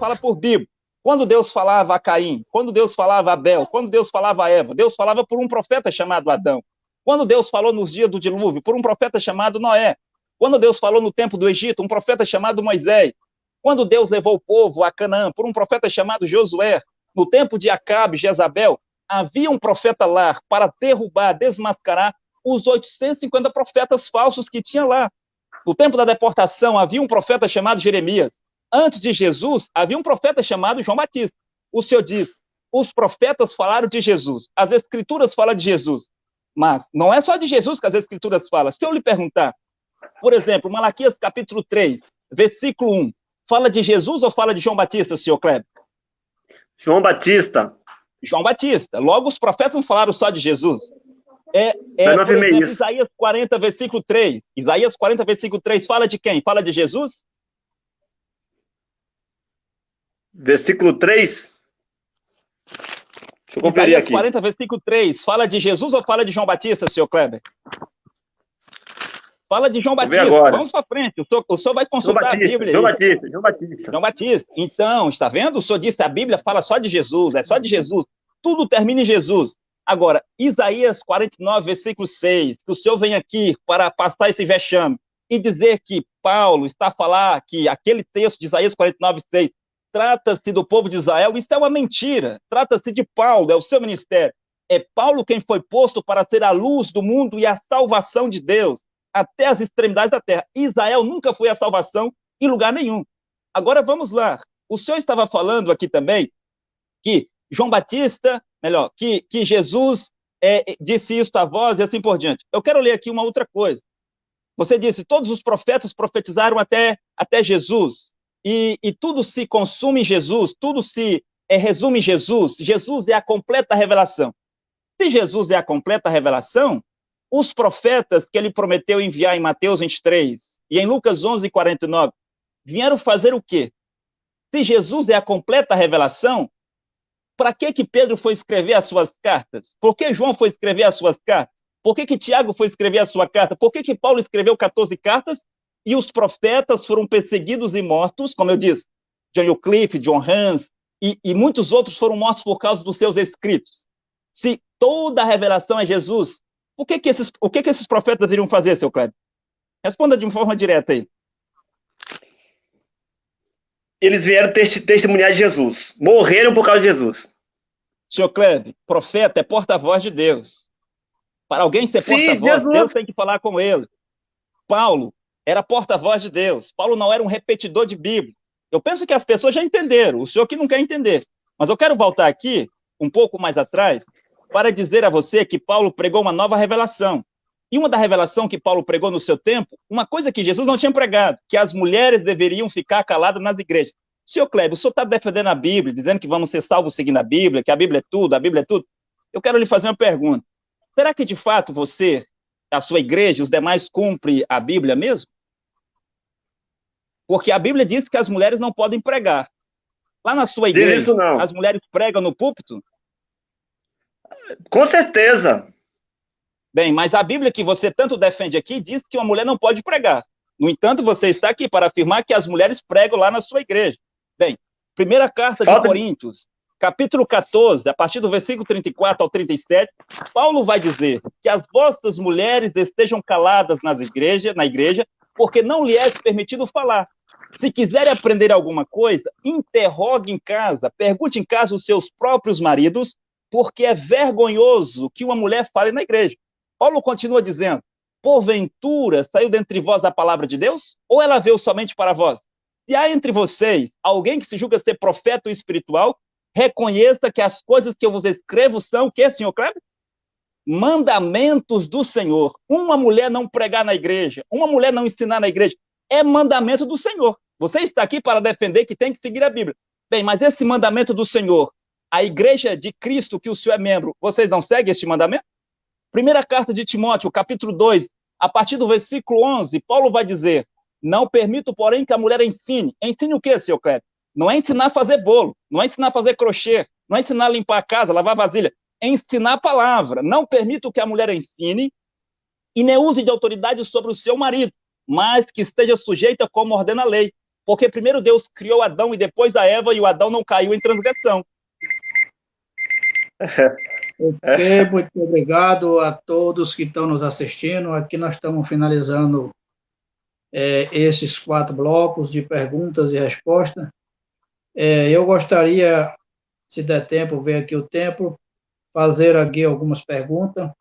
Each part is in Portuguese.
fala por Bíblia. Quando Deus falava a Caim, quando Deus falava a Abel, quando Deus falava a Eva, Deus falava por um profeta chamado Adão. Quando Deus falou nos dias do dilúvio, por um profeta chamado Noé. Quando Deus falou no tempo do Egito, um profeta chamado Moisés. Quando Deus levou o povo a Canaã, por um profeta chamado Josué. No tempo de Acabe e Jezabel, havia um profeta lá para derrubar, desmascarar os 850 profetas falsos que tinha lá. No tempo da deportação, havia um profeta chamado Jeremias. Antes de Jesus, havia um profeta chamado João Batista. O Senhor diz, os profetas falaram de Jesus, as escrituras falam de Jesus, mas não é só de Jesus que as escrituras falam. Se eu lhe perguntar, por exemplo, Malaquias capítulo 3, versículo 1, fala de Jesus ou fala de João Batista, senhor Kleber? João Batista. João Batista. Logo, os profetas não falaram só de Jesus. Por exemplo, Isaías 40, versículo 3. Isaías 40, versículo 3, fala de quem? Fala de Jesus? Versículo 3? Deixa eu conferir Isaías aqui. 40, versículo 3, fala de Jesus ou fala de João Batista, senhor Kleber? Fala de João Batista. Vamos para frente. O senhor vai consultar a Bíblia. João Batista. Então, está vendo? O senhor disse, a Bíblia fala só de Jesus, é só de Jesus. Tudo termina em Jesus. Agora, Isaías 49, versículo 6, que o senhor vem aqui para passar esse vexame e dizer que Paulo está a falar que aquele texto de Isaías 49, 6 trata-se do povo de Israel, isso é uma mentira. Trata-se de Paulo, é o seu ministério. É Paulo quem foi posto para ser a luz do mundo e a salvação de Deus até as extremidades da terra. Israel nunca foi a salvação em lugar nenhum. Agora vamos lá. O senhor estava falando aqui também que João Batista, que Jesus disse isso a vós e assim por diante. Eu quero ler aqui uma outra coisa. Você disse, todos os profetas profetizaram até Jesus, e tudo se consome em Jesus, tudo se resume em Jesus. Jesus é a completa revelação. Se Jesus é a completa revelação, os profetas que ele prometeu enviar em Mateus 23 e em Lucas 11, 49, vieram fazer o quê? Se Jesus é a completa revelação, para que Pedro foi escrever as suas cartas? Por que João foi escrever as suas cartas? Por que Tiago foi escrever a sua carta? Por que Paulo escreveu 14 cartas e os profetas foram perseguidos e mortos, como eu disse, John Wycliffe, John Hus e muitos outros foram mortos por causa dos seus escritos? Se toda a revelação é Jesus, o que esses profetas iriam fazer, seu Kleber? Responda de uma forma direta aí. Eles vieram testemunhar de Jesus. Morreram por causa de Jesus. Senhor Kleber, profeta é porta-voz de Deus. Para alguém ser porta-voz, Deus tem que falar com ele. Paulo era porta-voz de Deus. Paulo não era um repetidor de Bíblia. Eu penso que as pessoas já entenderam. O senhor que não quer entender. Mas eu quero voltar aqui, um pouco mais atrás, para dizer a você que Paulo pregou uma nova revelação. E uma da revelação que Paulo pregou no seu tempo, uma coisa que Jesus não tinha pregado, que as mulheres deveriam ficar caladas nas igrejas. Senhor Kleber, o senhor está defendendo a Bíblia, dizendo que vamos ser salvos seguindo a Bíblia, que a Bíblia é tudo, a Bíblia é tudo. Eu quero lhe fazer uma pergunta. Será que, de fato, você, a sua igreja, os demais, cumpre a Bíblia mesmo? Porque a Bíblia diz que as mulheres não podem pregar. Lá na sua igreja, as mulheres pregam no púlpito? Com certeza. Bem, mas a Bíblia que você tanto defende aqui diz que uma mulher não pode pregar. No entanto, você está aqui para afirmar que as mulheres pregam lá na sua igreja. Bem, primeira carta de Coríntios, capítulo 14, a partir do versículo 34 ao 37, Paulo vai dizer que as vossas mulheres estejam caladas na igreja, porque não lhe é permitido falar. Se quiserem aprender alguma coisa, interrogue em casa, pergunte em casa os seus próprios maridos, porque é vergonhoso que uma mulher fale na igreja. Paulo continua dizendo, porventura saiu dentre vós a palavra de Deus? Ou ela veio somente para vós? Se há entre vocês alguém que se julga ser profeta ou espiritual, reconheça que as coisas que eu vos escrevo são o que, senhor Kleber? Mandamentos do Senhor. Uma mulher não pregar na igreja, uma mulher não ensinar na igreja, é mandamento do Senhor. Você está aqui para defender que tem que seguir a Bíblia. Bem, mas esse mandamento do Senhor, a igreja de Cristo que o senhor é membro, vocês não seguem este mandamento? Primeira carta de Timóteo, capítulo 2, a partir do versículo 11, Paulo vai dizer, não permito, porém, que a mulher ensine. Ensine o quê, seu Kleber? Não é ensinar a fazer bolo, não é ensinar a fazer crochê, não é ensinar a limpar a casa, lavar vasilha, é ensinar a palavra. Não permito que a mulher ensine e nem use de autoridade sobre o seu marido, mas que esteja sujeita como ordena a lei, Porque primeiro Deus criou Adão e depois a Eva, e o Adão não caiu em transgressão. Ok, muito obrigado a todos que estão nos assistindo. Aqui nós estamos finalizando esses 4 blocos de perguntas e respostas. Eu gostaria, se der tempo, ver aqui o tempo, fazer aqui algumas perguntas.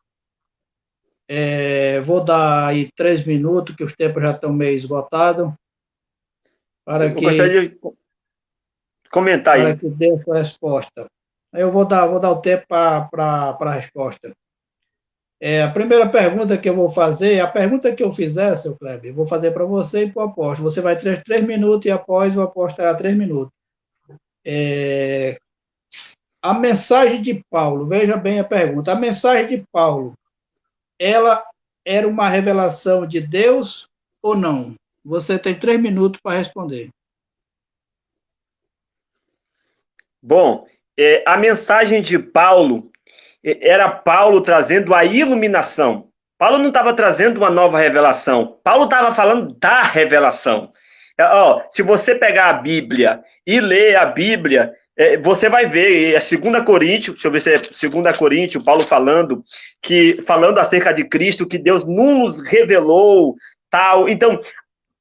Vou dar aí 3 minutos, que os tempos já estão meio esgotados. Eu gostaria de comentar aí. Para que dê a sua resposta. Eu vou dar o tempo para a resposta. A primeira pergunta que eu vou fazer, a pergunta que eu fizer, seu Kleber, eu vou fazer para você e para o apóstolo. Você vai ter 3 minutos e após o apóstolo terá 3 minutos. A mensagem de Paulo, veja bem a pergunta, a mensagem de Paulo, ela era uma revelação de Deus ou não? Você tem 3 minutos para responder. Bom, a mensagem de Paulo era Paulo trazendo a iluminação. Paulo não estava trazendo uma nova revelação. Paulo estava falando da revelação. Se você pegar a Bíblia e ler a Bíblia, você vai ver, 2 Coríntios, deixa eu ver se é 2 Coríntios, Paulo falando acerca de Cristo, que Deus nos revelou, tal. Então,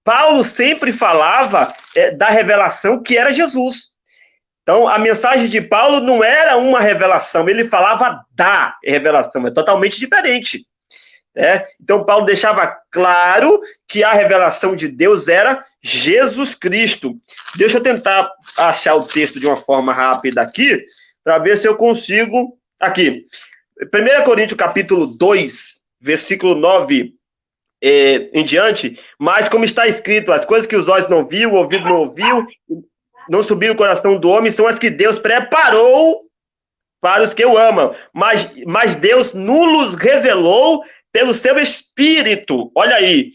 Paulo sempre falava da revelação que era Jesus. Então, a mensagem de Paulo não era uma revelação, ele falava da revelação, é totalmente diferente. Então, Paulo deixava claro que a revelação de Deus era Jesus Cristo. Deixa eu tentar achar o texto de uma forma rápida aqui, para ver se eu consigo. Aqui, 1 Coríntios capítulo 2, versículo 9 em diante, mas como está escrito, as coisas que os olhos não viu, o ouvido não ouviu, não subiram o coração do homem, são as que Deus preparou para os que o amam. Mas Deus nos revelou pelo seu Espírito. Olha aí.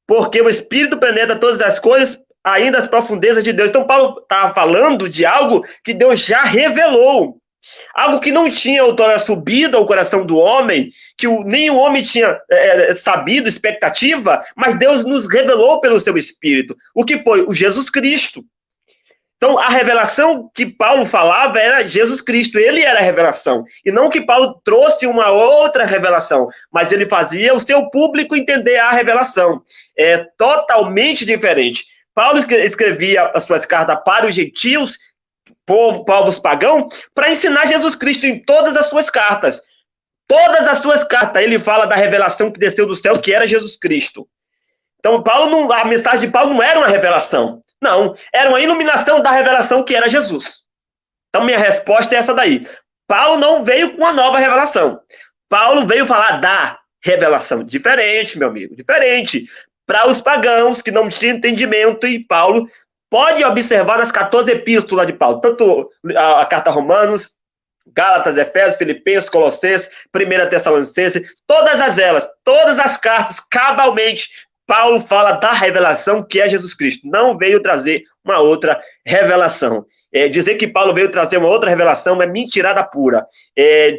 Porque o Espírito penetra todas as coisas, ainda as profundezas de Deus. Então, Paulo estava falando de algo que Deus já revelou. Algo que não tinha outrora subido ao coração do homem, que nem o homem tinha sabido, expectativa, mas Deus nos revelou pelo seu Espírito. O que foi? O Jesus Cristo. Então, a revelação que Paulo falava era Jesus Cristo, ele era a revelação. E não que Paulo trouxe uma outra revelação, mas ele fazia o seu público entender a revelação. É totalmente diferente. Paulo escrevia as suas cartas para os gentios, povos pagãos, para ensinar Jesus Cristo em todas as suas cartas. Todas as suas cartas, ele fala da revelação que desceu do céu, que era Jesus Cristo. Então, a mensagem de Paulo não era uma revelação. Não, era uma iluminação da revelação que era Jesus. Então, minha resposta é essa daí. Paulo não veio com uma nova revelação. Paulo veio falar da revelação. Diferente, meu amigo, diferente. Para os pagãos que não tinham entendimento, e Paulo pode observar nas 14 epístolas de Paulo, tanto a carta a Romanos, Gálatas, Efésios, Filipenses, Colossenses, 1 Tessalonicenses, todas as cartas, cabalmente, Paulo fala da revelação que é Jesus Cristo. Não veio trazer uma outra revelação. Dizer que Paulo veio trazer uma outra revelação é mentirada pura.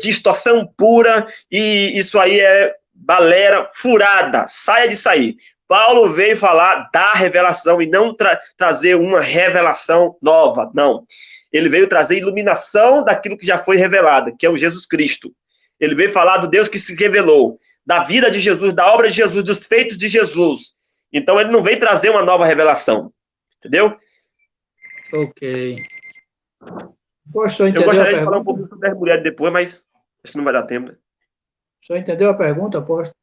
Distorção pura, e isso aí é balera furada. Saia de sair. Paulo veio falar da revelação e não trazer uma revelação nova. Não. Ele veio trazer iluminação daquilo que já foi revelado, que é o Jesus Cristo. Ele veio falar do Deus que se revelou, da vida de Jesus, da obra de Jesus, dos feitos de Jesus. Então, ele não veio trazer uma nova revelação. Entendeu? Ok. Eu gostaria de falar um pouco sobre as mulheres depois, mas acho que não vai dar tempo. O senhor entendeu a pergunta, apóstolo?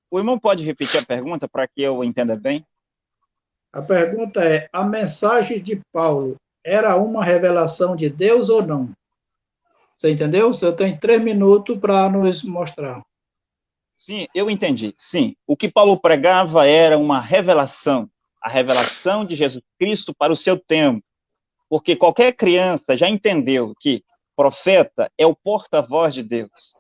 O irmão pode repetir a pergunta para que eu entenda bem? A pergunta é, a mensagem de Paulo era uma revelação de Deus ou não? Você entendeu? Você tem 3 minutos para nos mostrar. Sim, eu entendi. Sim, o que Paulo pregava era uma revelação, a revelação de Jesus Cristo para o seu tempo. Porque qualquer criança já entendeu que profeta é o porta-voz de Deus.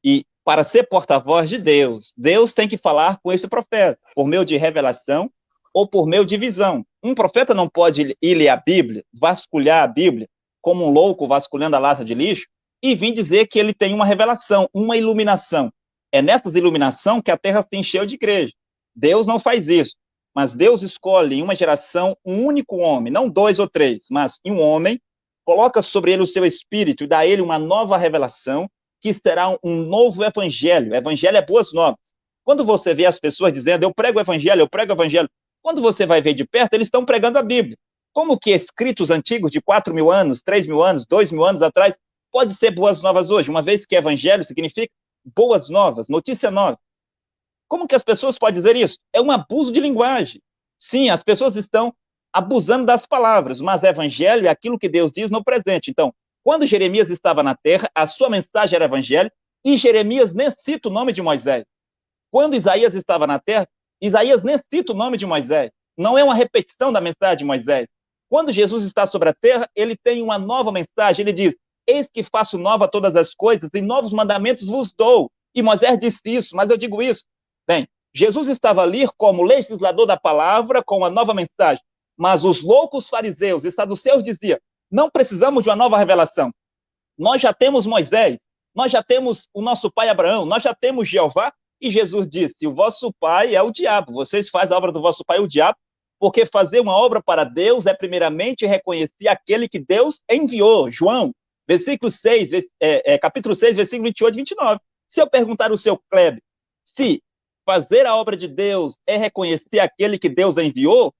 E para ser porta-voz de Deus, Deus tem que falar com esse profeta, por meio de revelação ou por meio de visão. Um profeta não pode ir ler a Bíblia, vasculhar a Bíblia, como um louco vasculhando a lata de lixo, e vir dizer que ele tem uma revelação, uma iluminação. É nessas iluminação que a terra se encheu de igreja. Deus não faz isso. Mas Deus escolhe em uma geração um único homem, não 2 ou 3, mas um homem, coloca sobre ele o seu espírito e dá a ele uma nova revelação, que será um novo evangelho. O evangelho é boas novas. Quando você vê as pessoas dizendo, eu prego o evangelho, quando você vai ver de perto, eles estão pregando a Bíblia. Como que escritos antigos de 4.000 anos, 3.000 anos, 2.000 anos atrás, pode ser boas novas hoje, uma vez que evangelho significa boas novas, notícia nova. Como que as pessoas podem dizer isso? É um abuso de linguagem. Sim, as pessoas estão abusando das palavras, mas evangelho é aquilo que Deus diz no presente. Então, quando Jeremias estava na terra, a sua mensagem era evangelho, e Jeremias nem cita o nome de Moisés. Quando Isaías estava na terra, Isaías nem cita o nome de Moisés. Não é uma repetição da mensagem de Moisés. Quando Jesus está sobre a terra, ele tem uma nova mensagem. Ele diz, eis que faço nova todas as coisas, e novos mandamentos vos dou. E Moisés disse isso, mas eu digo isso. Bem, Jesus estava ali como legislador da palavra, com uma nova mensagem. Mas os loucos fariseus e saduceus diziam, não precisamos de uma nova revelação. Nós já temos Moisés, nós já temos o nosso pai Abraão, nós já temos Jeová. E Jesus disse, o vosso pai é o diabo. Vocês fazem a obra do vosso pai, o diabo, porque fazer uma obra para Deus é primeiramente reconhecer aquele que Deus enviou. João, capítulo 6, versículo 28 e 29. Se eu perguntar ao seu Kleber, se fazer a obra de Deus é reconhecer aquele que Deus enviou,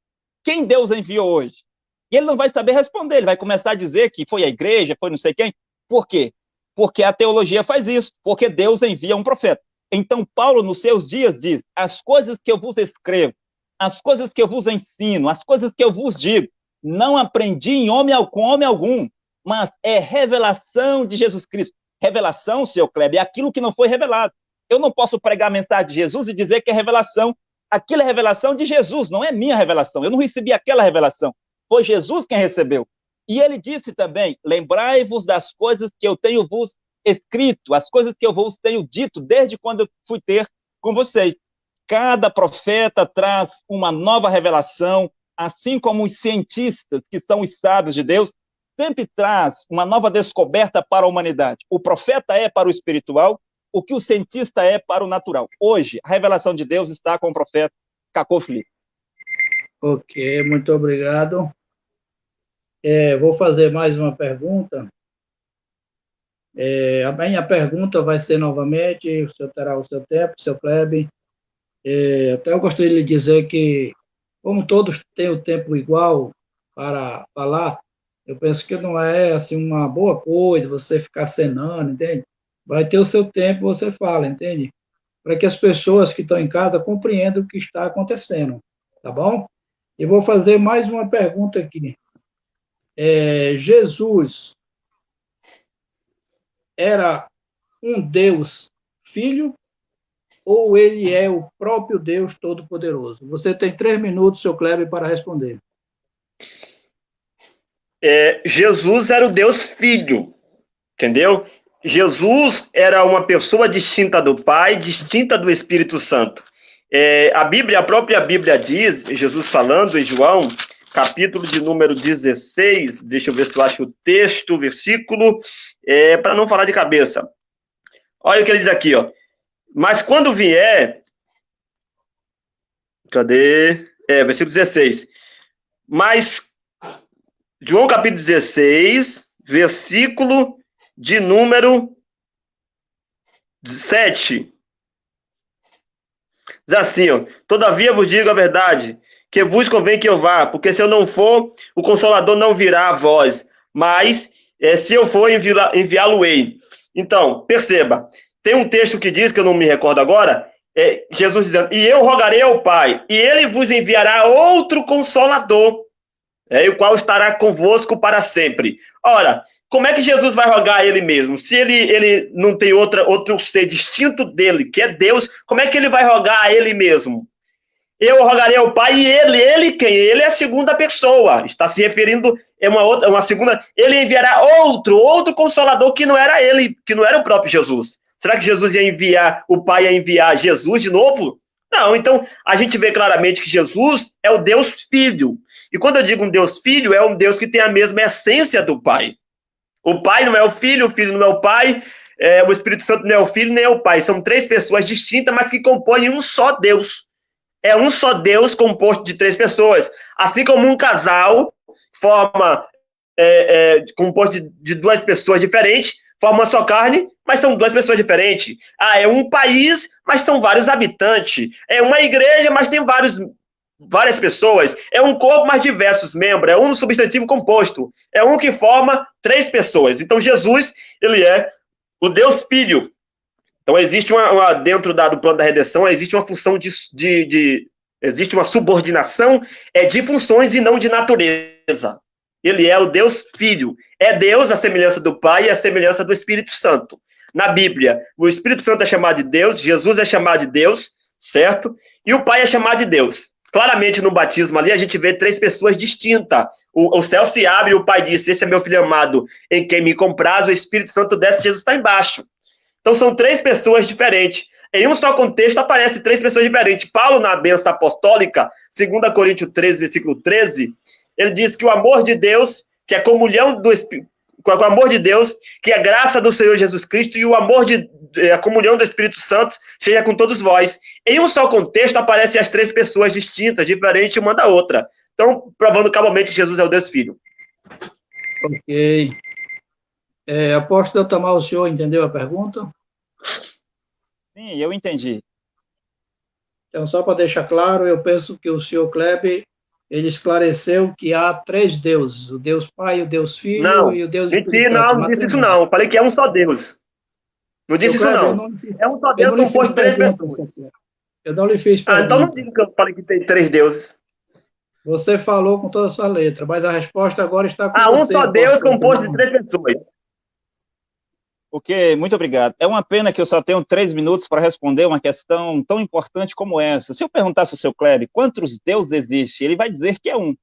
quem Deus enviou hoje? E ele não vai saber responder, ele vai começar a dizer que foi a igreja, foi não sei quem. Por quê? Porque a teologia faz isso, porque Deus envia um profeta. Então, Paulo, nos seus dias, diz, as coisas que eu vos escrevo, as coisas que eu vos ensino, as coisas que eu vos digo, não aprendi em homem algum, mas é revelação de Jesus Cristo. Revelação, seu Kleber, é aquilo que não foi revelado. Eu não posso pregar a mensagem de Jesus e dizer que é revelação. Aquilo é revelação de Jesus, não é minha revelação. Eu não recebi aquela revelação. Foi Jesus quem recebeu. E ele disse também, lembrai-vos das coisas que eu tenho vos escrito, as coisas que eu vos tenho dito desde quando eu fui ter com vocês. Cada profeta traz uma nova revelação, assim como os cientistas, que são os sábios de Deus, sempre traz uma nova descoberta para a humanidade. O profeta é para o espiritual, o que o cientista é para o natural. Hoje, a revelação de Deus está com o profeta Cacô Felipe. Ok, muito obrigado. Vou fazer mais uma pergunta. A minha pergunta vai ser novamente, o senhor terá o seu tempo, seu Kleber. Até eu gostaria de lhe dizer que, como todos têm o tempo igual para falar, eu penso que não é assim uma boa coisa você ficar cenando, entende? Vai ter o seu tempo, você fala, entende? Para que as pessoas que estão em casa compreendam o que está acontecendo, tá bom? E vou fazer mais uma pergunta aqui. Jesus era um Deus filho ou ele é o próprio Deus Todo-Poderoso? Você tem 3 minutos, seu Kleber, para responder. Jesus era o Deus Filho, entendeu? Jesus era uma pessoa distinta do Pai, distinta do Espírito Santo. A própria Bíblia diz, Jesus falando em João, capítulo de número 16, deixa eu ver se eu acho o texto, o versículo, para não falar de cabeça. Olha o que ele diz aqui, ó. Mas quando vier, versículo 16. Mas, João capítulo 16, versículo de número 7. Diz assim, ó. Todavia vos digo a verdade, que vos convém que eu vá, porque se eu não for, o Consolador não virá a vós, mas se eu for, enviá-lo-ei. Então, perceba, tem um texto que diz, que eu não me recordo agora, Jesus dizendo, e eu rogarei ao Pai, e ele vos enviará outro Consolador, o qual estará convosco para sempre. Ora, como é que Jesus vai rogar a ele mesmo? Se ele não tem outro ser distinto dele, que é Deus, como é que ele vai rogar a ele mesmo? Eu rogarei ao Pai, e ele quem? Ele é a segunda pessoa, está se referindo a uma segunda, ele enviará outro Consolador que não era ele, que não era o próprio Jesus. Será que Jesus o Pai ia enviar Jesus de novo? Não, então a gente vê claramente que Jesus é o Deus Filho. E quando eu digo um Deus Filho, é um Deus que tem a mesma essência do Pai. O Pai não é o Filho não é o Pai, o Espírito Santo não é o Filho nem é o Pai. São 3 pessoas distintas, mas que compõem um só Deus. É um só Deus composto de 3 pessoas. Assim como um casal forma composto de 2 pessoas diferentes, forma uma só carne, mas são 2 pessoas diferentes. É um país, mas são vários habitantes. É uma igreja, mas tem várias pessoas. É um corpo, mas diversos membros. É um substantivo composto. É um que forma 3 pessoas. Então, Jesus, ele é o Deus Filho. Então, existe dentro do plano da redenção, existe uma função existe uma subordinação de funções e não de natureza. Ele é o Deus Filho. É Deus a semelhança do Pai e a semelhança do Espírito Santo. Na Bíblia, o Espírito Santo é chamado de Deus, Jesus é chamado de Deus, certo? E o Pai é chamado de Deus. Claramente, no batismo ali, a gente vê 3 pessoas distintas. O céu se abre e o Pai disse, esse é meu filho amado, em quem me compraz, o Espírito Santo desce, Jesus está embaixo. Então, são 3 pessoas diferentes. Em um só contexto, aparece 3 pessoas diferentes. Paulo, na bênção apostólica, 2 Coríntios 13, versículo 13, ele diz que o amor de Deus, que é a comunhão do Espírito, com o amor de Deus, que é a graça do Senhor Jesus Cristo e a comunhão do Espírito Santo seja com todos vós. Em um só contexto, aparecem as 3 pessoas distintas, diferentes uma da outra. Então, provando cabalmente que Jesus é o Deus Filho. Ok. Apóstolo Tamar, o senhor entendeu a pergunta? Sim, eu entendi. Então, só para deixar claro, eu penso que o senhor Kleber, ele esclareceu que há 3 deuses, o Deus Pai, o Deus Filho e o Deus Espírito Santo. Não disse isso não, falei que é um só Deus. Não disse isso não. É um só Deus composto de 3 pessoas. Eu não lhe fiz pergunta. Então não diga que eu falei que tem 3 deuses. Você falou com toda a sua letra, mas a resposta agora está com você. Um só Deus composto de 3 pessoas. Ok, muito obrigado. É uma pena que eu só tenho 3 minutos para responder uma questão tão importante como essa. Se eu perguntasse ao seu Kleber quantos deuses existem, ele vai dizer que é um.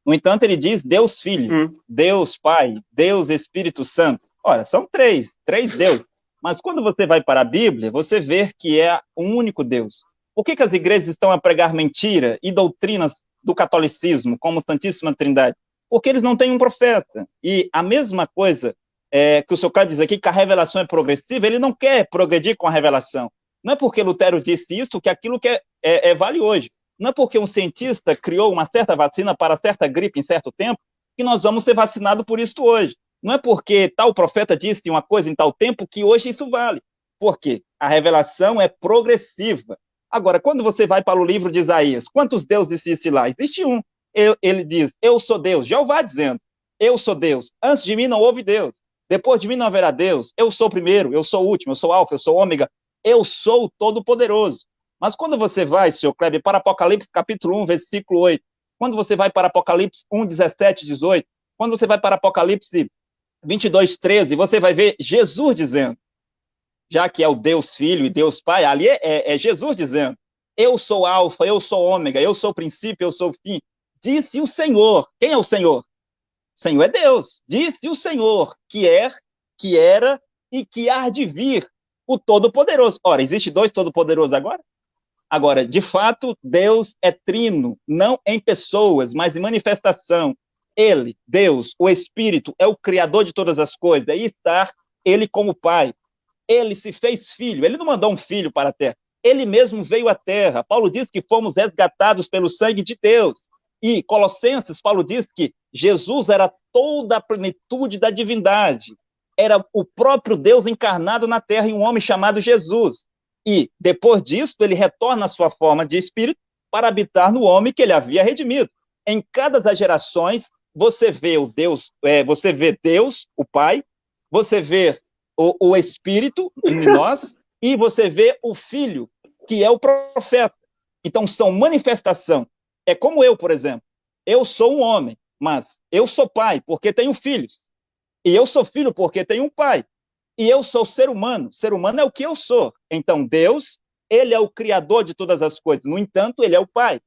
No entanto, ele diz Deus Filho, Deus Pai, Deus Espírito Santo. Ora, são 3 deuses. Mas quando você vai para a Bíblia, você vê que é um único Deus. Por que as igrejas estão a pregar mentira e doutrinas do catolicismo, como Santíssima Trindade? Porque eles não têm um profeta. E a mesma coisa que o senhor Kleber diz aqui, que a revelação é progressiva, ele não quer progredir com a revelação. Não é porque Lutero disse isso que aquilo que vale hoje. Não é porque um cientista criou uma certa vacina para certa gripe em certo tempo que nós vamos ser vacinados por isso hoje. Não é porque tal profeta disse uma coisa em tal tempo que hoje isso vale. Por quê? A revelação é progressiva. Agora, quando você vai para o livro de Isaías, quantos deuses existem lá? Existe um. Ele diz, eu sou Deus. Jeová dizendo, eu sou Deus. Antes de mim não houve Deus. Depois de mim não haverá Deus. Eu sou o primeiro, eu sou o último, eu sou alfa, eu sou ômega. Eu sou o Todo-Poderoso. Mas quando você vai, senhor Kleber, para Apocalipse capítulo 1, versículo 8, quando você vai para Apocalipse 1, 17, 18, quando você vai para Apocalipse 22, 13, você vai ver Jesus dizendo, já que é o Deus Filho e Deus Pai, ali é Jesus dizendo, eu sou alfa, eu sou ômega, eu sou o princípio, eu sou o fim. Disse o Senhor. Quem é o Senhor? O Senhor é Deus. Disse o Senhor, que era e que há de vir, o Todo-Poderoso. Ora, existe 2 Todo-Poderosos agora? Agora, de fato, Deus é trino, não em pessoas, mas em manifestação. Ele, Deus, o Espírito, é o Criador de todas as coisas. Aí está ele como Pai. Ele se fez filho. Ele não mandou um filho para a terra. Ele mesmo veio à terra. Paulo diz que fomos resgatados pelo sangue de Deus. E Colossenses, Paulo diz que Jesus era toda a plenitude da divindade. Era o próprio Deus encarnado na terra em um homem chamado Jesus. E, depois disso, ele retorna à sua forma de espírito para habitar no homem que ele havia redimido. Em cada das gerações, você vê você vê Deus, o Pai, você vê o Espírito em nós, e você vê o Filho, que é o profeta. Então, são manifestação. É como eu, por exemplo. Eu sou um homem, mas eu sou pai porque tenho filhos. E eu sou filho porque tenho um pai. E eu sou ser humano. Ser humano é o que eu sou. Então, Deus, ele é o criador de todas as coisas. No entanto, ele é o pai.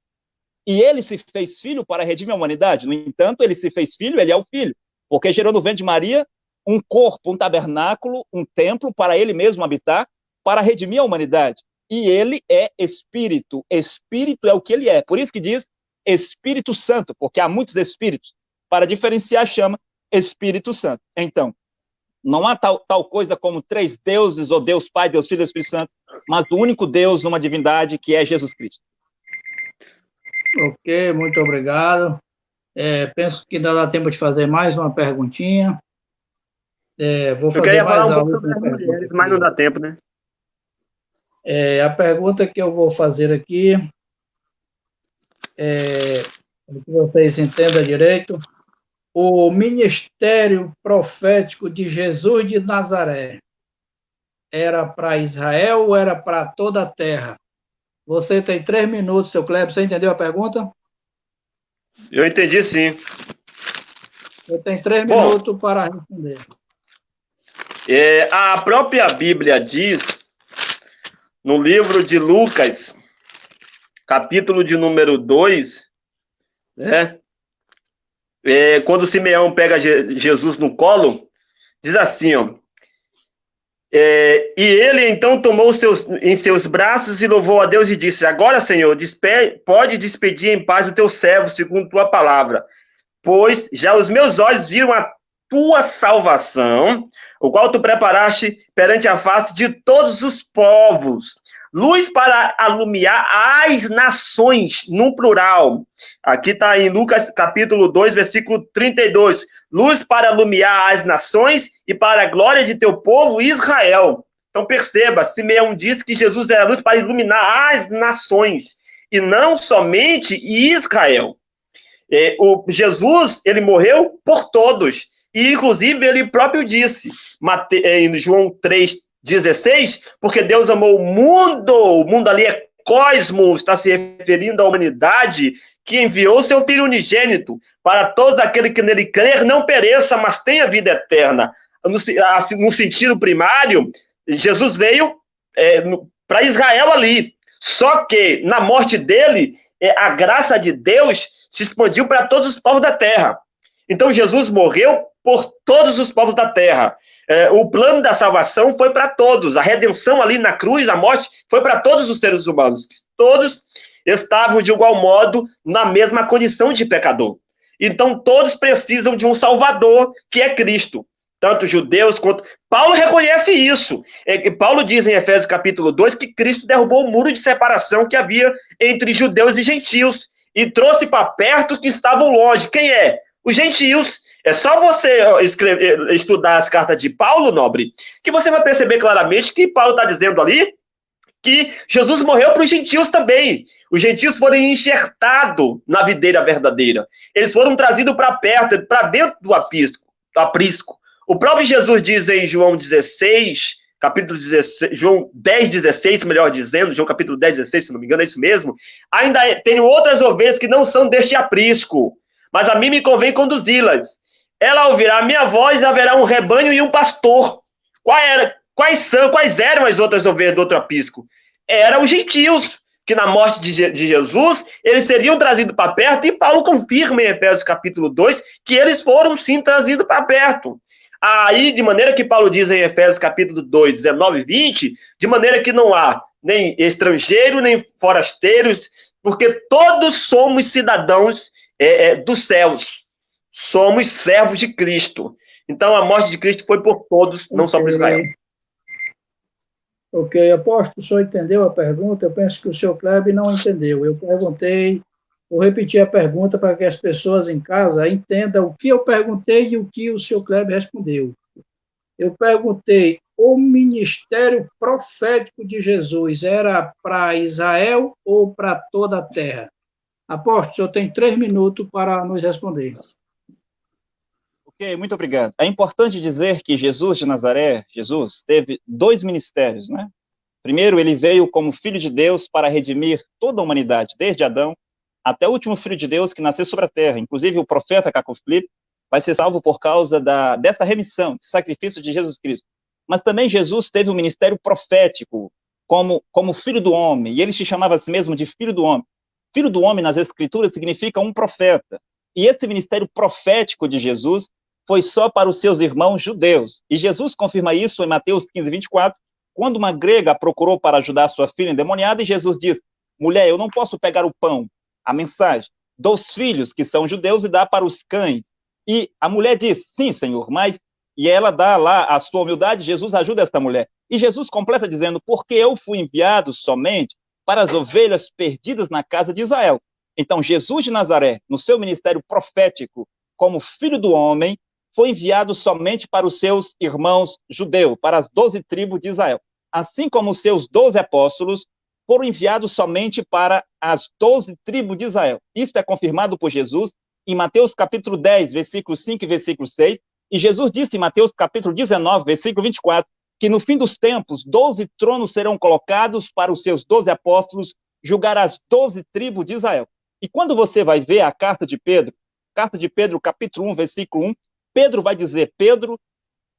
E ele se fez filho para redimir a humanidade. No entanto, ele se fez filho, ele é o filho. Porque gerou no ventre de Maria um corpo, um tabernáculo, um templo para ele mesmo habitar, para redimir a humanidade. E ele é espírito. Espírito é o que ele é. Por isso que diz Espírito Santo, porque há muitos espíritos. Para diferenciar, chama Espírito Santo. Então, não há tal coisa como 3 deuses, ou Deus Pai, Deus Filho e Espírito Santo, mas o único Deus numa divindade, que é Jesus Cristo. Ok, muito obrigado. Penso que ainda dá tempo de fazer mais uma perguntinha. Vou fazer Eu queria mais falar um a pouco sobre última as pergunta mulheres, aqui. mas não dá tempo, né? A pergunta que eu vou fazer aqui, para que vocês entendam direito, o ministério profético de Jesus de Nazaré era para Israel ou era para toda a terra? Você tem 3 minutos, seu Kleber, você entendeu a pergunta? Eu entendi, sim. Você tem 3 Bom, minutos para responder. A própria Bíblia diz, no livro de Lucas, capítulo de número 2, né? Quando Simeão pega Jesus no colo, diz assim, ó, e ele então tomou em seus braços e louvou a Deus e disse: Agora, Senhor, pode despedir em paz o teu servo, segundo tua palavra, pois já os meus olhos viram a tua salvação, o qual tu preparaste perante a face de todos os povos, luz para alumiar as nações, no plural. Aqui está em Lucas capítulo 2, versículo 32. Luz para alumiar as nações e para a glória de teu povo Israel. Então perceba, Simeão disse que Jesus era luz para iluminar as nações, e não somente Israel. O Jesus, ele morreu por todos. E, inclusive, ele próprio disse, em João 3,16, porque Deus amou o mundo ali é cosmos, está se referindo à humanidade, que enviou seu Filho unigênito, para todos aqueles que nele crer não pereça, mas tenha vida eterna. No sentido primário, Jesus veio para Israel ali. Só que, na morte dele, a graça de Deus se expandiu para todos os povos da terra. Então, Jesus morreu por todos os povos da terra. O plano da salvação foi para todos. A redenção ali na cruz, a morte, foi para todos os seres humanos. Todos estavam, de igual modo, na mesma condição de pecador. Então, todos precisam de um Salvador, que é Cristo. Tanto judeus quanto... Paulo reconhece isso. Paulo diz em Efésios capítulo 2 que Cristo derrubou o muro de separação que havia entre judeus e gentios e trouxe para perto que estavam longe. Quem é? Os gentios. É só você estudar as cartas de Paulo, nobre, que você vai perceber claramente que Paulo está dizendo ali que Jesus morreu para os gentios também. Os gentios foram enxertados na videira verdadeira. Eles foram trazidos para perto, para dentro do aprisco. O próprio Jesus diz em João 16, capítulo 16, João 10, 16, melhor dizendo, João capítulo 10, 16, se não me engano, é isso mesmo. Ainda tenho outras ovelhas que não são deste aprisco, mas a mim me convém conduzi-las. Ela ouvirá a minha voz e haverá um rebanho e um pastor. Quais eram as outras ovelhas do outro aprisco? Eram os gentios, que na morte de Jesus, eles seriam trazidos para perto, e Paulo confirma em Efésios capítulo 2 que eles foram sim trazidos para perto. Aí, de maneira que Paulo diz em Efésios capítulo 2, 19 e 20, de maneira que não há nem estrangeiro, nem forasteiros, porque todos somos cidadãos dos céus. Somos servos de Cristo. Então, a morte de Cristo foi por todos, não só por Israel. Ok, apóstolo, o senhor entendeu a pergunta? Eu penso que o senhor Kleber não entendeu. Eu perguntei, vou repetir a pergunta para que as pessoas em casa entendam o que eu perguntei e o que o senhor Kleber respondeu. Eu perguntei, o ministério profético de Jesus era para Israel ou para toda a terra? Apóstolo, o senhor tem 3 minutos para nos responder. Ok, muito obrigado. É importante dizer que Jesus de Nazaré, Jesus, teve 2 ministérios, né? Primeiro, ele veio como Filho de Deus para redimir toda a humanidade, desde Adão até o último Filho de Deus que nasceu sobre a terra. Inclusive, o profeta Cacoflip vai ser salvo por causa dessa remissão, desse sacrifício de Jesus Cristo. Mas também Jesus teve um ministério profético, como Filho do Homem, e ele se chamava a si mesmo de Filho do Homem. Filho do Homem, nas Escrituras, significa um profeta. E esse ministério profético de Jesus foi só para os seus irmãos judeus. E Jesus confirma isso em Mateus 15, 24, quando uma grega procurou para ajudar sua filha endemoniada, e Jesus diz, mulher, eu não posso pegar o pão, a mensagem, dos filhos que são judeus e dar para os cães. E a mulher diz, sim, Senhor, mas... E ela dá lá a sua humildade, Jesus ajuda esta mulher. E Jesus completa dizendo, porque eu fui enviado somente para as ovelhas perdidas na casa de Israel. Então, Jesus de Nazaré, no seu ministério profético, como filho do homem, foi enviado somente para os seus irmãos judeus, para as 12 tribos de Israel. Assim como os seus 12 apóstolos foram enviados somente para as 12 tribos de Israel. Isso é confirmado por Jesus em Mateus capítulo 10, versículo 5 e versículo 6. E Jesus disse em Mateus capítulo 19, versículo 24, que no fim dos tempos, 12 tronos serão colocados para os seus 12 apóstolos julgar as 12 tribos de Israel. E quando você vai ver a carta de Pedro, capítulo 1, versículo 1, Pedro vai dizer: Pedro,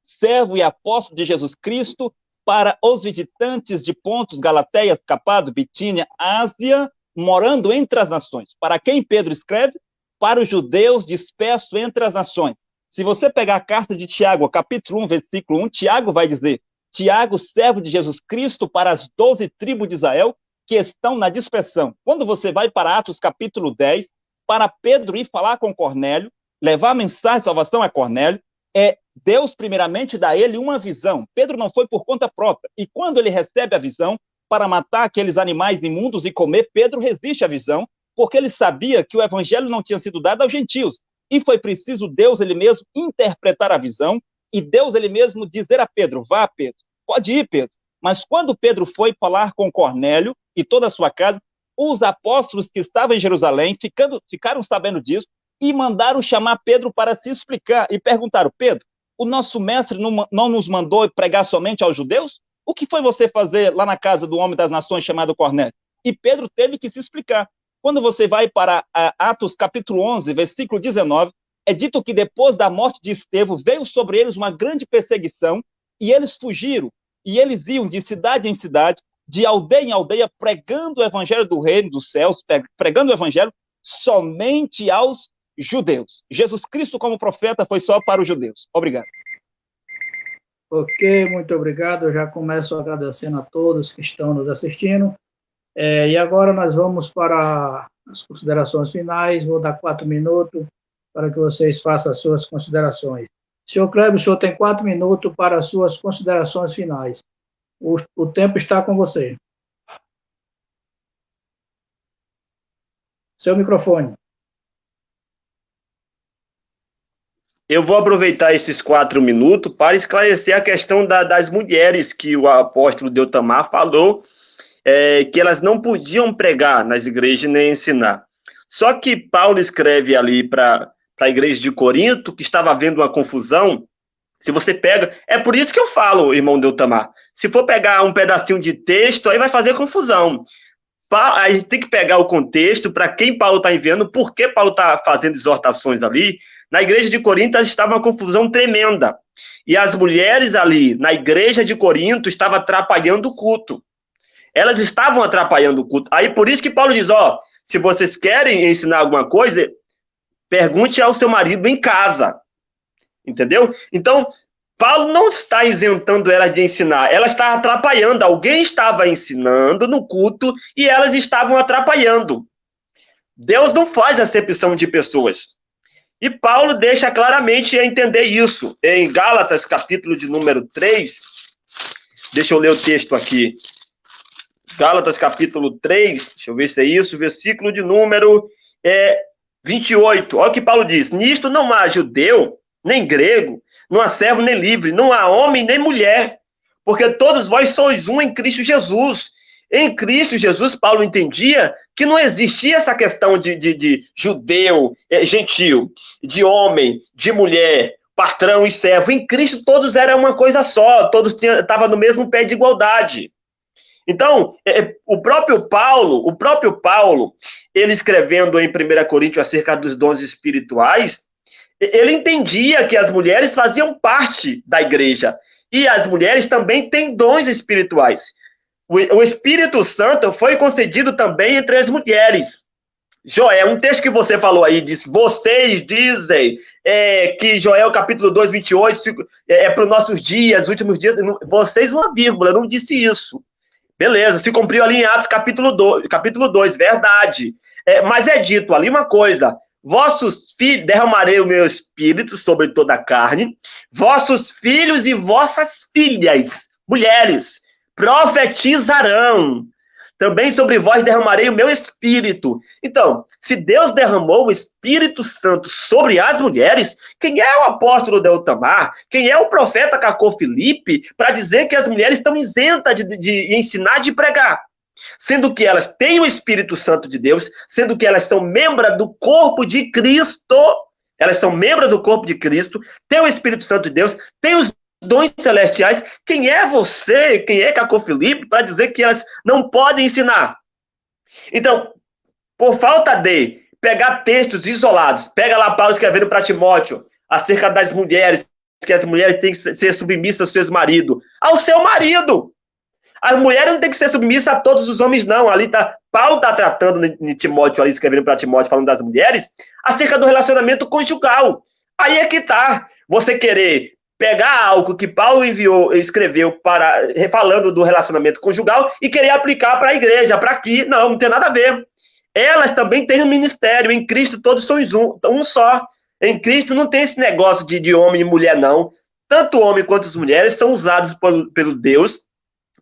servo e apóstolo de Jesus Cristo, para os visitantes de Pontos, Galateia, Capado, Bitínia, Ásia, morando entre as nações. Para quem Pedro escreve? Para os judeus dispersos entre as nações. Se você pegar a carta de Tiago, capítulo 1, versículo 1, Tiago vai dizer: Tiago, servo de Jesus Cristo, para as 12 tribos de Israel que estão na dispersão. Quando você vai para Atos capítulo 10, para Pedro ir falar com Cornélio, levar a mensagem de salvação a Cornélio, Deus primeiramente dá a ele uma visão. Pedro não foi por conta própria. E quando ele recebe a visão para matar aqueles animais imundos e comer, Pedro resiste à visão, porque ele sabia que o evangelho não tinha sido dado aos gentios. E foi preciso Deus ele mesmo interpretar a visão e Deus ele mesmo dizer a Pedro: vá, Pedro, pode ir, Pedro. Mas quando Pedro foi falar com Cornélio e toda a sua casa, os apóstolos que estavam em Jerusalém ficaram sabendo disso e mandaram chamar Pedro para se explicar e perguntaram: Pedro, o nosso mestre não nos mandou pregar somente aos judeus? O que foi você fazer lá na casa do homem das nações chamado Cornélio? E Pedro teve que se explicar. Quando você vai para Atos capítulo 11, versículo 19, é dito que depois da morte de Estevão, veio sobre eles uma grande perseguição e eles fugiram. E eles iam de cidade em cidade, de aldeia em aldeia, pregando o evangelho do reino dos céus, pregando o evangelho somente aos judeus. Jesus Cristo como profeta foi só para os judeus. Obrigado. Ok, muito obrigado. Eu já começo agradecendo a todos que estão nos assistindo. E agora nós vamos para as considerações finais. Vou dar 4 minutos para que vocês façam as suas considerações. Senhor Cleber, o senhor tem 4 minutos para as suas considerações finais. O tempo está com você. Seu microfone. Eu vou aproveitar esses 4 minutos para esclarecer a questão das mulheres que o apóstolo Deutamar falou, que elas não podiam pregar nas igrejas nem ensinar. Só que Paulo escreve ali para a igreja de Corinto que estava havendo uma confusão. Se você pega... É por isso que eu falo, irmão Deutamar, se for pegar um pedacinho de texto, aí vai fazer confusão. A gente tem que pegar o contexto para quem Paulo está enviando, por que Paulo está fazendo exortações ali. Na igreja de Corinto estava uma confusão tremenda. E as mulheres ali, na igreja de Corinto, estavam atrapalhando o culto. Elas estavam atrapalhando o culto. Aí por isso que Paulo diz, se vocês querem ensinar alguma coisa, pergunte ao seu marido em casa. Entendeu? Então, Paulo não está isentando ela de ensinar, ela está atrapalhando. Alguém estava ensinando no culto e elas estavam atrapalhando. Deus não faz acepção de pessoas. E Paulo deixa claramente entender isso. Em Gálatas, capítulo de número 3, deixa eu ler o texto aqui. Gálatas, capítulo 3, deixa eu ver se é isso, versículo de número 28. Olha o que Paulo diz: nisto não há judeu, nem grego, não há servo nem livre, não há homem nem mulher, porque todos vós sois um em Cristo Jesus. Em Cristo Jesus, Paulo entendia que não existia essa questão de judeu, gentil, de homem, de mulher, patrão e servo. Em Cristo todos eram uma coisa só, todos estavam no mesmo pé de igualdade. Então, o próprio Paulo, ele escrevendo em 1 Coríntios acerca dos dons espirituais, ele entendia que as mulheres faziam parte da igreja. E as mulheres também têm dons espirituais. O Espírito Santo foi concedido também entre as mulheres. Joel, um texto que você falou aí, diz, vocês dizem que Joel capítulo 2, 28, é para os nossos dias, últimos dias. Vocês, uma vírgula, eu não disse isso. Beleza, se cumpriu ali em Atos capítulo 2, verdade. Mas é dito ali uma coisa: vossos filhos, derramarei o meu espírito sobre toda a carne, vossos filhos e vossas filhas, mulheres, profetizarão. Também sobre vós derramarei o meu espírito. Então, se Deus derramou o Espírito Santo sobre as mulheres, quem é o apóstolo Deltamar? Quem é o profeta Cacô Felipe para dizer que as mulheres estão isentas de ensinar, de pregar? Sendo que elas têm o Espírito Santo de Deus, sendo que elas são membros do corpo de Cristo, elas são membros do corpo de Cristo, têm o Espírito Santo de Deus, têm os dons celestiais. Quem é você, quem é Cacô Felipe, para dizer que elas não podem ensinar? Então, por falta de pegar textos isolados, pega lá Paulo escrevendo para Timóteo, acerca das mulheres, que as mulheres têm que ser submissas aos seus maridos. Ao seu marido! As mulheres não têm que ser submissas a todos os homens, não. Ali tá, Paulo está tratando em Timóteo, ali escrevendo para Timóteo, falando das mulheres, acerca do relacionamento conjugal. Aí é que tá. Você querer pegar algo que Paulo escreveu falando do relacionamento conjugal e querer aplicar para a igreja, para aqui. Não tem nada a ver. Elas também têm um ministério. Em Cristo todos sois um só. Em Cristo não tem esse negócio de homem e mulher, não. Tanto o homem quanto as mulheres são usados pelo Deus,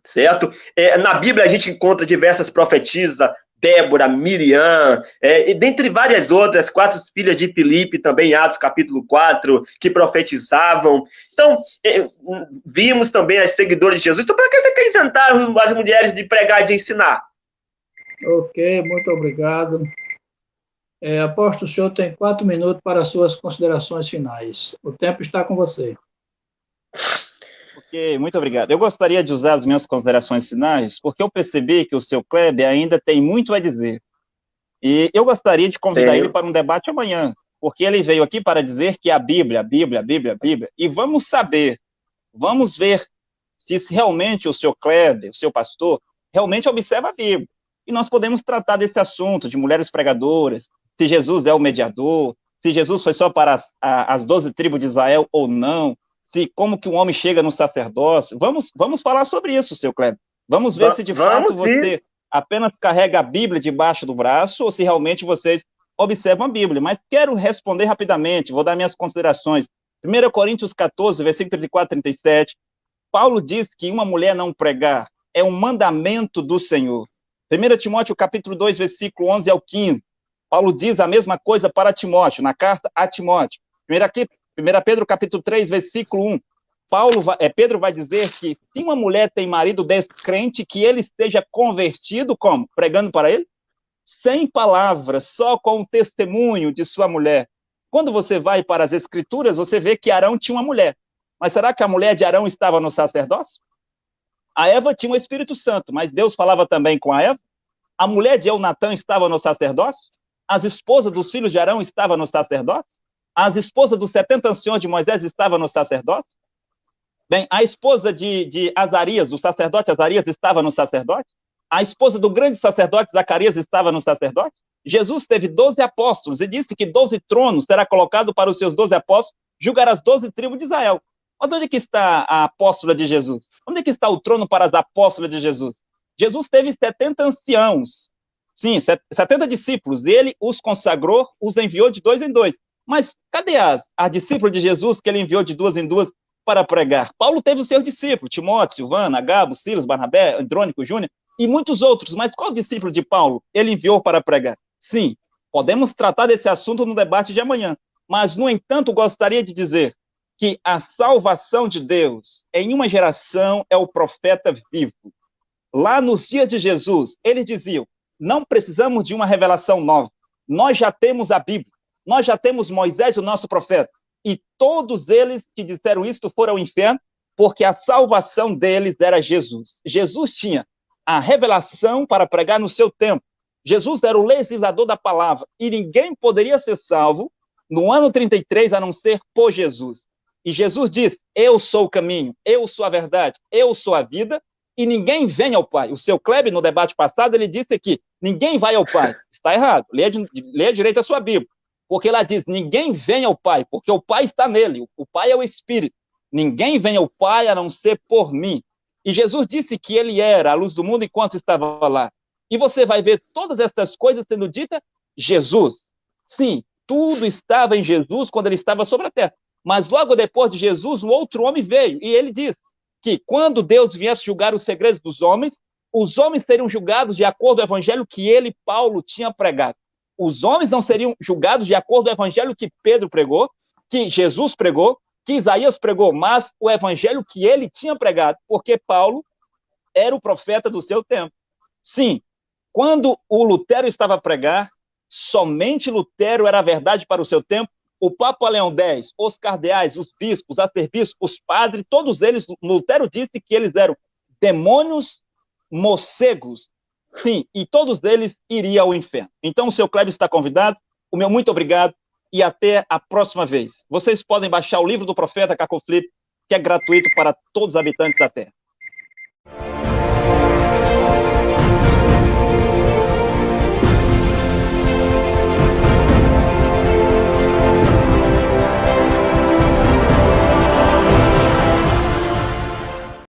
certo? Na Bíblia a gente encontra diversas profetisas, Débora, Miriam, e dentre várias outras, 4 filhas de Filipe, também Atos capítulo 4, que profetizavam. Então, vimos também as seguidoras de Jesus. Então, para que você quer isentar as mulheres de pregar e de ensinar? Ok, muito obrigado. Apóstolo, o senhor tem 4 minutos para suas considerações finais. O tempo está com você. Ok, muito obrigado. Eu gostaria de usar as minhas considerações finais, porque eu percebi que o seu Kleber ainda tem muito a dizer. E eu gostaria de convidar ele para um debate amanhã, porque ele veio aqui para dizer que a Bíblia, e vamos saber, vamos ver se realmente o seu Kleber, o seu pastor, realmente observa a Bíblia. E nós podemos tratar desse assunto de mulheres pregadoras, se Jesus é o mediador, se Jesus foi só para as 12 tribos de Israel ou não, se como que um homem chega no sacerdócio. Vamos falar sobre isso, seu Kleber. Vamos ver se de fato você apenas carrega a Bíblia debaixo do braço ou se realmente vocês observam a Bíblia. Mas quero responder rapidamente, vou dar minhas considerações. 1 Coríntios 14, versículo 34 e 37, Paulo diz que uma mulher não pregar é um mandamento do Senhor. 1 Timóteo capítulo 2, versículo 11 ao 15, Paulo diz a mesma coisa para Timóteo, na carta a Timóteo. 1 Pedro capítulo 3, versículo 1, Pedro vai dizer que se uma mulher tem marido descrente, que ele esteja convertido, como? Pregando para ele? Sem palavras, só com o testemunho de sua mulher. Quando você vai para as Escrituras, você vê que Arão tinha uma mulher. Mas será que a mulher de Arão estava no sacerdócio? A Eva tinha o Espírito Santo, mas Deus falava também com a Eva? A mulher de Eunatã estava no sacerdócio? As esposas dos filhos de Arão estavam no sacerdócio? As esposas dos 70 anciões de Moisés estavam no sacerdócio? Bem, a esposa de Azarias, do sacerdote Azarias, estava no sacerdote? A esposa do grande sacerdote Zacarias estava no sacerdote? Jesus teve 12 apóstolos e disse que 12 tronos será colocado para os seus 12 apóstolos julgar as 12 tribos de Israel. Mas onde que está a apóstola de Jesus? Onde que está o trono para as apóstolas de Jesus? Jesus teve 70 anciãos, sim, 70 discípulos, ele os consagrou, os enviou de 2 em 2. Mas cadê as discípulos de Jesus que ele enviou de 2 em 2 para pregar? Paulo teve os seus discípulos, Timóteo, Silvana, Agabo, Silas, Barnabé, Andrônico, Júnior, e muitos outros. Mas qual discípulo de Paulo ele enviou para pregar? Sim, podemos tratar desse assunto no debate de amanhã. Mas, no entanto, gostaria de dizer que a salvação de Deus em uma geração é o profeta vivo. Lá nos dias de Jesus, eles diziam, não precisamos de uma revelação nova. Nós já temos a Bíblia. Nós já temos Moisés, o nosso profeta, e todos eles que disseram isso foram ao inferno, porque a salvação deles era Jesus. Jesus tinha a revelação para pregar no seu tempo. Jesus era o legislador da palavra, e ninguém poderia ser salvo no ano 33, a não ser por Jesus. E Jesus diz, eu sou o caminho, eu sou a verdade, eu sou a vida, e ninguém vem ao Pai. O seu Kleber, no debate passado, ele disse que ninguém vai ao Pai. Está errado, leia direito a sua Bíblia. Porque ela diz, ninguém vem ao Pai, porque o Pai está nele, o Pai é o Espírito. Ninguém vem ao Pai a não ser por mim. E Jesus disse que ele era a luz do mundo enquanto estava lá. E você vai ver todas essas coisas sendo ditas, Jesus. Sim, tudo estava em Jesus quando ele estava sobre a terra. Mas logo depois de Jesus, um outro homem veio, e ele diz que quando Deus viesse julgar os segredos dos homens, os homens seriam julgados de acordo com o evangelho que ele, Paulo, tinha pregado. Os homens não seriam julgados de acordo com o evangelho que Pedro pregou, que Jesus pregou, que Isaías pregou, mas o evangelho que ele tinha pregado, porque Paulo era o profeta do seu tempo. Sim, quando o Lutero estava a pregar, somente Lutero era a verdade para o seu tempo. O Papa Leão X, os cardeais, os bispos, arcebispos, os padres, todos eles, Lutero disse que eles eram demônios morcegos. Sim, e todos eles iriam ao inferno. Então, o seu Kleber está convidado. O meu muito obrigado e até a próxima vez. Vocês podem baixar o livro do profeta Caco Flip, que é gratuito para todos os habitantes da Terra.